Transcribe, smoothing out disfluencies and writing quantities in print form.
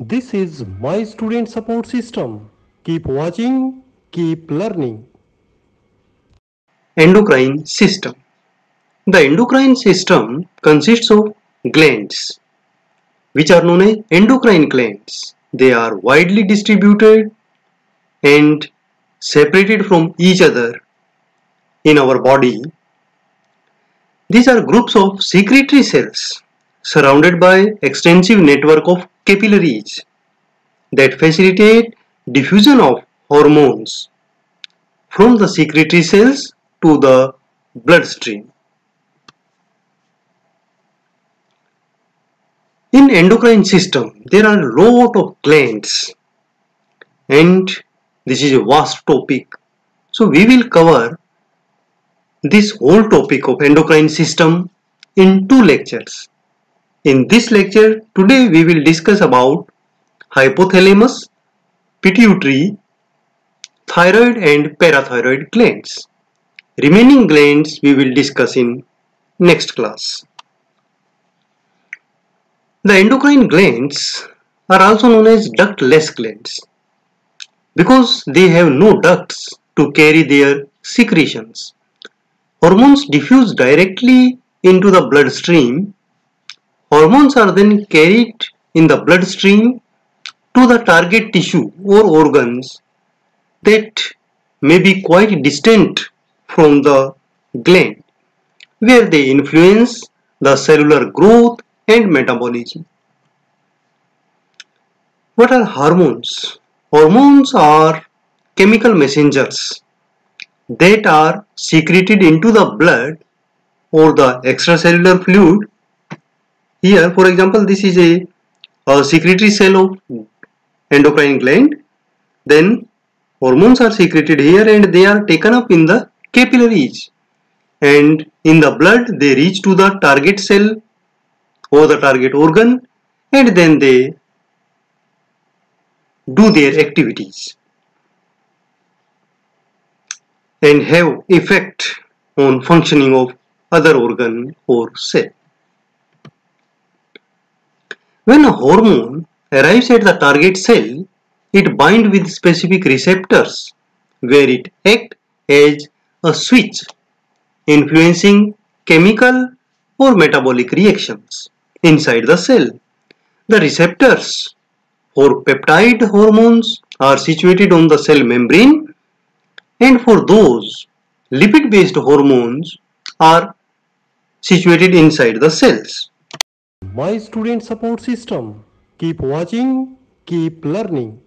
This is my student support system. Keep watching, keep learning. Endocrine system. The endocrine system consists of glands, which are known as endocrine glands. They are widely distributed and separated from each other in our body. These are groups of secretory cells surrounded by extensive network of capillaries that facilitate diffusion of hormones from the secretory cells to the bloodstream. In endocrine system, there are a lot of glands, and this is a vast topic. So we will cover this whole topic of endocrine system in 2 lectures. In this lecture, today we will discuss about hypothalamus, pituitary, thyroid and parathyroid glands. Remaining glands we will discuss in next class. The endocrine glands are also known as ductless glands because they have no ducts to carry their secretions. Hormones diffuse directly into the bloodstream. Hormones are then carried in the bloodstream to the target tissue or organs that may be quite distant from the gland, where they influence the cellular growth and metabolism. What are hormones? Hormones are chemical messengers that are secreted into the blood or the extracellular fluid. Here, for example, this is a secretory cell of endocrine gland. Then hormones are secreted here and they are taken up in the capillaries, and in the blood they reach to the target cell or the target organ, and then they do their activities and have effect on functioning of other organ or cell. When a hormone arrives at the target cell, it binds with specific receptors where it acts as a switch, influencing chemical or metabolic reactions inside the cell. The receptors for peptide hormones are situated on the cell membrane, and for those lipid-based hormones are situated inside the cells. My student support system. Keep watching, keep learning.